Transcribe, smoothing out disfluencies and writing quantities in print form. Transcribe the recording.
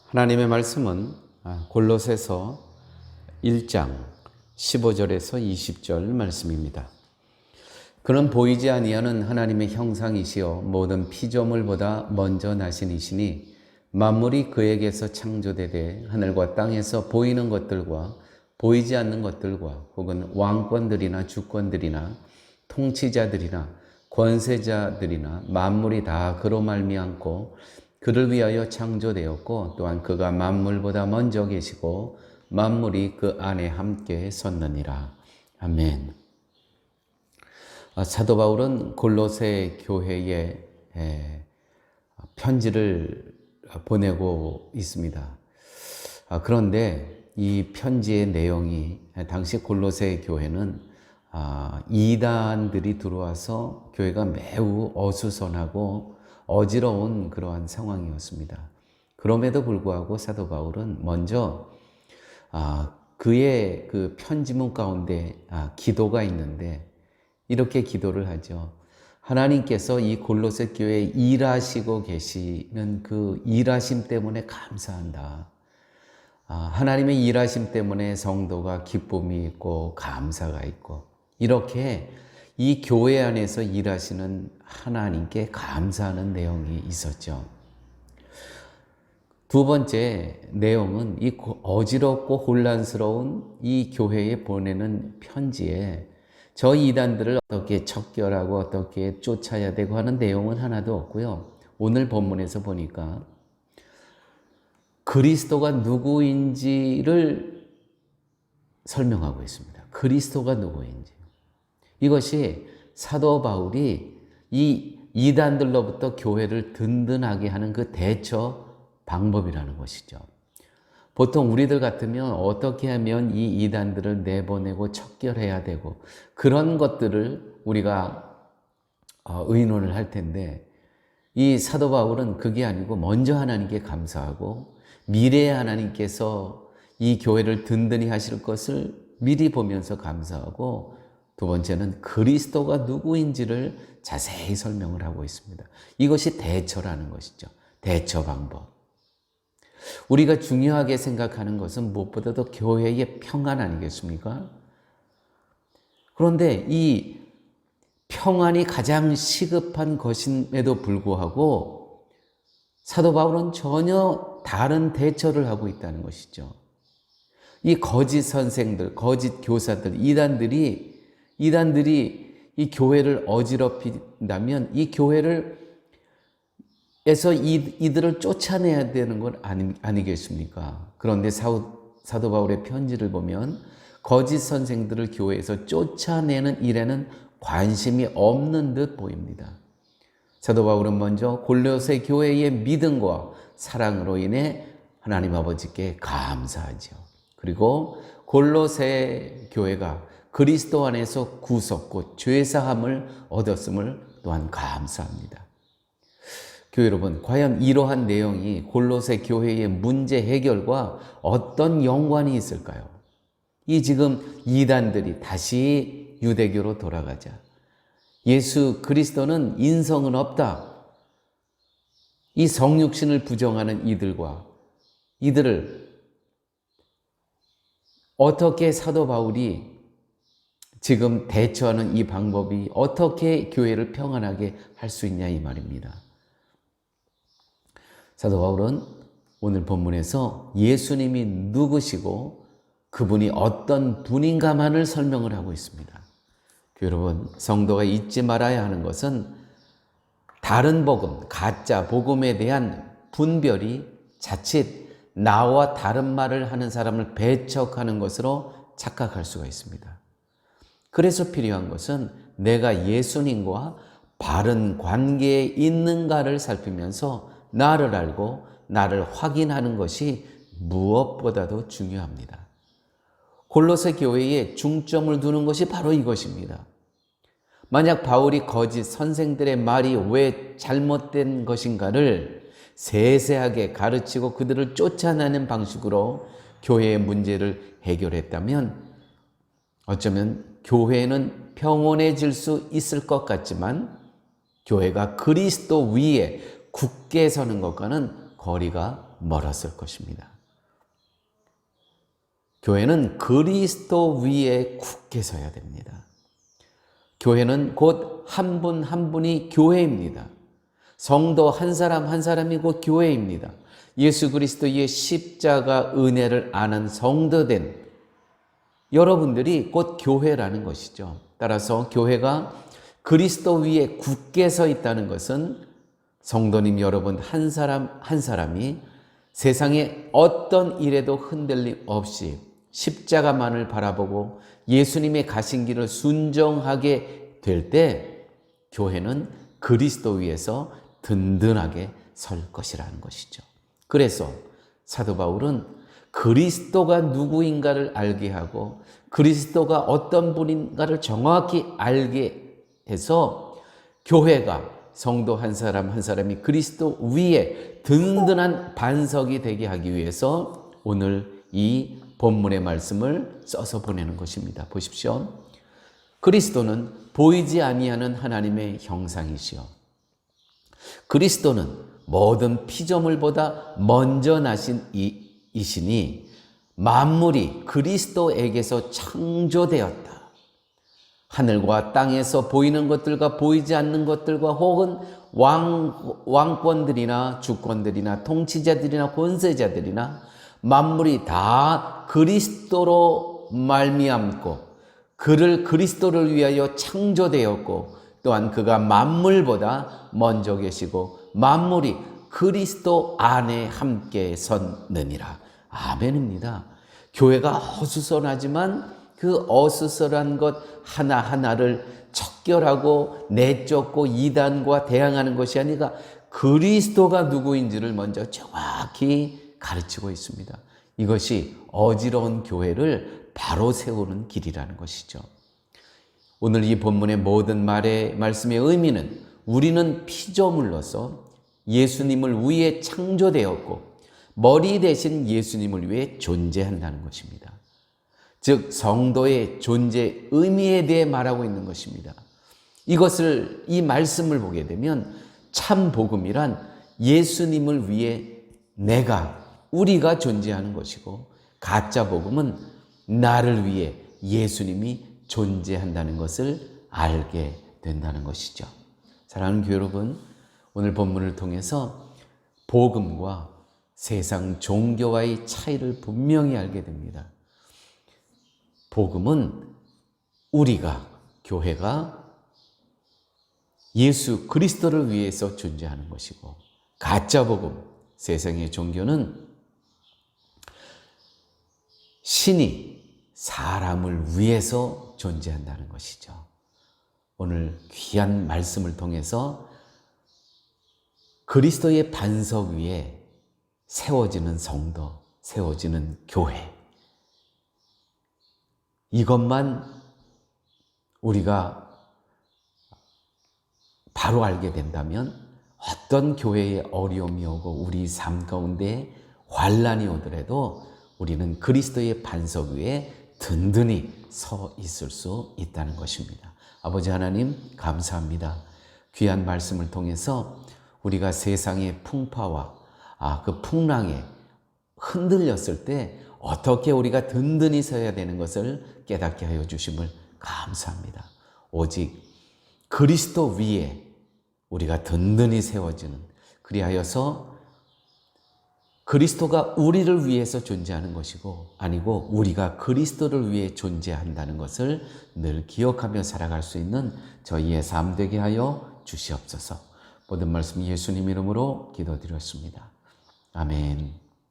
하나님의 말씀은 골로새서 1장 15절에서 20절 말씀입니다. 그는 보이지 아니하는 하나님의 형상이시요 모든 피조물보다 먼저 나신 이시니 만물이 그에게서 창조되되 하늘과 땅에서 보이는 것들과 보이지 않는 것들과 혹은 왕권들이나 주권들이나 통치자들이나 권세자들이나 만물이 다 그로 말미암고 그를 위하여 창조되었고 또한 그가 만물보다 먼저 계시고 만물이 그 안에 함께 섰느니라. 아멘. 사도 바울은 골로새 교회에 편지를 보내고 있습니다. 그런데 이 편지의 내용이 당시 골로새 교회는 이단들이 들어와서 교회가 매우 어수선하고 어지러운 그러한 상황이었습니다. 그럼에도 불구하고 사도 바울은 먼저 그의 그 편지문 가운데 기도가 있는데 이렇게 기도를 하죠. 하나님께서 이 골로새 교회에 일하시고 계시는 그 일하심 때문에 감사한다. 하나님의 일하심 때문에 성도가 기쁨이 있고 감사가 있고 이렇게 이 교회 안에서 일하시는 하나님께 감사하는 내용이 있었죠. 두 번째 내용은 이 어지럽고 혼란스러운 이 교회에 보내는 편지에 저 이단들을 어떻게 척결하고 어떻게 쫓아야 되고 하는 내용은 하나도 없고요. 오늘 본문에서 보니까 그리스도가 누구인지를 설명하고 있습니다. 그리스도가 누구인지. 이것이 사도 바울이 이 이단들로부터 교회를 든든하게 하는 그 대처 방법이라는 것이죠. 보통 우리들 같으면 어떻게 하면 이 이단들을 내보내고 척결해야 되고 그런 것들을 우리가 의논을 할 텐데 이 사도 바울은 그게 아니고 먼저 하나님께 감사하고 미래의 하나님께서 이 교회를 든든히 하실 것을 미리 보면서 감사하고 두 번째는 그리스도가 누구인지를 자세히 설명을 하고 있습니다. 이것이 대처라는 것이죠. 대처 방법. 우리가 중요하게 생각하는 것은 무엇보다도 교회의 평안 아니겠습니까? 그런데 이 평안이 가장 시급한 것임에도 불구하고 사도 바울은 전혀 다른 대처를 하고 있다는 것이죠. 이 거짓 선생들, 거짓 교사들, 이단들이 이 교회를 어지럽힌다면 이 교회를 에서 이들을 쫓아내야 되는 건 아니겠습니까? 그런데 사도 바울의 편지를 보면 거짓 선생들을 교회에서 쫓아내는 일에는 관심이 없는 듯 보입니다. 사도 바울은 먼저 골로새 교회의 믿음과 사랑으로 인해 하나님 아버지께 감사하죠. 그리고 골로새 교회가 그리스도 안에서 구속고 죄사함을 얻었음을 또한 감사합니다. 교회 여러분, 과연 이러한 내용이 골로새 교회의 문제 해결과 어떤 연관이 있을까요? 이 지금 이단들이 다시 유대교로 돌아가자. 예수 그리스도는 인성은 없다. 이 성육신을 부정하는 이들을 어떻게 사도 바울이 지금 대처하는 이 방법이 어떻게 교회를 평안하게 할 수 있냐 이 말입니다. 사도 바울은 오늘 본문에서 예수님이 누구시고 그분이 어떤 분인가만을 설명을 하고 있습니다. 여러분, 성도가 잊지 말아야 하는 것은 다른 복음, 가짜 복음에 대한 분별이 자칫 나와 다른 말을 하는 사람을 배척하는 것으로 착각할 수가 있습니다. 그래서 필요한 것은 내가 예수님과 바른 관계에 있는가를 살피면서 나를 알고 나를 확인하는 것이 무엇보다도 중요합니다. 골로새 교회에 중점을 두는 것이 바로 이것입니다. 만약 바울이 거짓 선생들의 말이 왜 잘못된 것인가를 세세하게 가르치고 그들을 쫓아내는 방식으로 교회의 문제를 해결했다면 어쩌면 교회는 평온해질 수 있을 것 같지만 교회가 그리스도 위에 굳게 서는 것과는 거리가 멀었을 것입니다. 교회는 그리스도 위에 굳게 서야 됩니다. 교회는 곧 한 분 한 분이 교회입니다. 성도 한 사람 한 사람이 곧 교회입니다. 예수 그리스도의 십자가 은혜를 아는 성도된 여러분들이 곧 교회라는 것이죠. 따라서 교회가 그리스도 위에 굳게 서 있다는 것은 성도님 여러분 한 사람 한 사람이 세상의 어떤 일에도 흔들림 없이 십자가만을 바라보고 예수님의 가신 길을 순종하게 될 때 교회는 그리스도 위에서 든든하게 설 것이라는 것이죠. 그래서 사도 바울은 그리스도가 누구인가를 알게 하고 그리스도가 어떤 분인가를 정확히 알게 해서 교회가 성도 한 사람 한 사람이 그리스도 위에 든든한 반석이 되게 하기 위해서 오늘 이 본문의 말씀을 써서 보내는 것입니다. 보십시오. 그리스도는 보이지 아니하는 하나님의 형상이시요 그리스도는 모든 피조물보다 먼저 나신 이시니 만물이 그리스도에게서 창조되었다. 하늘과 땅에서 보이는 것들과 보이지 않는 것들과 혹은 왕권들이나 주권들이나 통치자들이나 권세자들이나 만물이 다 그리스도로 말미암고 그를 그리스도를 위하여 창조되었고 또한 그가 만물보다 먼저 계시고 만물이 그리스도 안에 함께 섰느니라. 아멘입니다. 교회가 어수선하지만 그 어수선한 것 하나하나를 척결하고 내쫓고 이단과 대항하는 것이 아니라 그리스도가 누구인지를 먼저 정확히 가르치고 있습니다. 이것이 어지러운 교회를 바로 세우는 길이라는 것이죠. 오늘 이 본문의 모든 말씀의 의미는 우리는 피조물로서 예수님을 위해 창조되었고 머리 대신 예수님을 위해 존재한다는 것입니다. 즉 성도의 존재 의미에 대해 말하고 있는 것입니다. 이 말씀을 보게 되면 참 복음이란 예수님을 위해 우리가 존재하는 것이고 가짜 복음은 나를 위해 예수님이 존재한다는 것을 알게 된다는 것이죠. 사랑하는 교회 여러분, 오늘 본문을 통해서 복음과 세상 종교와의 차이를 분명히 알게 됩니다. 복음은 교회가 예수 그리스도를 위해서 존재하는 것이고 가짜 복음, 세상의 종교는 신이 사람을 위해서 존재한다는 것이죠. 오늘 귀한 말씀을 통해서 그리스도의 반석 위에 세워지는 성도, 세워지는 교회, 이것만 우리가 바로 알게 된다면 어떤 교회에 어려움이 오고 우리 삶 가운데 환난이 오더라도 우리는 그리스도의 반석 위에 든든히 서 있을 수 있다는 것입니다. 아버지 하나님 감사합니다. 귀한 말씀을 통해서 우리가 세상의 풍파와 그 풍랑에 흔들렸을 때 어떻게 우리가 든든히 서야 되는 것을 깨닫게 하여 주심을 감사합니다. 오직 그리스도 위에 우리가 든든히 세워지는, 그리하여서 그리스도가 우리를 위해서 존재하는 것이고 아니고 우리가 그리스도를 위해 존재한다는 것을 늘 기억하며 살아갈 수 있는 저희의 삶 되게 하여 주시옵소서. 모든 말씀 예수님 이름으로 기도드렸습니다. 아멘.